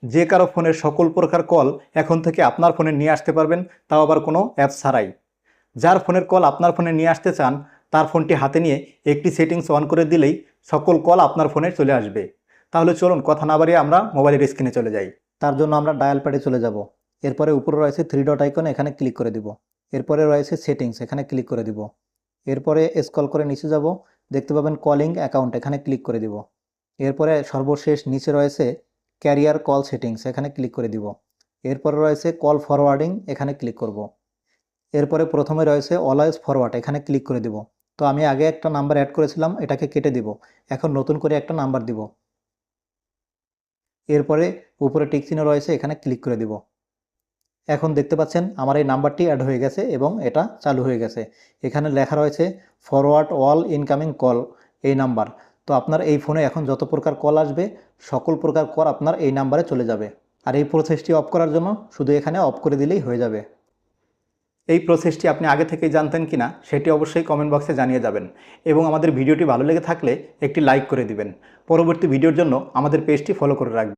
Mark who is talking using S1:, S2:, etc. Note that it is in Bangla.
S1: যে কারো ফোনের সকল প্রকার কল এখন থেকে আপনার ফোনে নিয়ে আসতে পারবেন, তাও আবার কোনো অ্যাপ ছাড়াই। যার ফোনের কল আপনার ফোনে নিয়ে আসতে চান তার ফোনটি হাতে নিয়ে একটি সেটিংস অন করে দিলেই সকল কল আপনার ফোনে চলে আসবে। তাহলে চলুন কথা না বাড়িয়ে আমরা মোবাইলের স্ক্রিনে চলে যাই। তার জন্য আমরা ডায়াল প্যাডে চলে যাব। এরপরে উপরে রয়েছে থ্রি ডট আইকন, এখানে ক্লিক করে দিব। এরপরে রয়েছে সেটিংস, এখানে ক্লিক করে দিব। এরপরে স্ক্রল করে নিচে যাব, দেখতে পাবেন কলিং অ্যাকাউন্ট, এখানে ক্লিক করে দিব। এরপরে সর্বশেষ নিচে রয়েছে ক্যারিয়ার কল সেটিংস, এখানে ক্লিক করে দিব। এরপরে রয়েছে কল ফরওয়ার্ডিং, এখানে ক্লিক করব। এরপরে প্রথমে রয়েছে অলওয়েজ ফরওয়ার্ড, এখানে ক্লিক করে দিব। তো আমি আগে একটা নাম্বার অ্যাড করেছিলাম, এটাকে কেটে দিব। এখন নতুন করে একটা নাম্বার দিব। এরপরে উপরে টিক চিহ্ন রয়েছে, এখানে ক্লিক করে দিব। এখন দেখতে পাচ্ছেন আমার এই নাম্বারটি অ্যাড হয়ে গেছে এবং এটা চালু হয়ে গেছে। এখানে লেখা রয়েছে ফরওয়ার্ড অল ইনকামিং কল, এই নাম্বার। তো আপনার এই ফোনে এখন যত প্রকার কল আসবে সকল প্রকার কল আপনার এই নাম্বারে চলে যাবে। আর এই প্রসেসটি অফ করার জন্য শুধু এখানে অফ করে দিলেই হয়ে যাবে। এই প্রসেসটি আপনি আগে থেকেই জানতেন কিনা সেটি অবশ্যই কমেন্ট বক্সে জানিয়ে যাবেন, এবং আমাদের ভিডিওটি ভালো লেগে থাকলে একটি লাইক করে দিবেন। পরবর্তী ভিডিওর জন্য আমাদের পেজটি ফলো করে রাখবেন।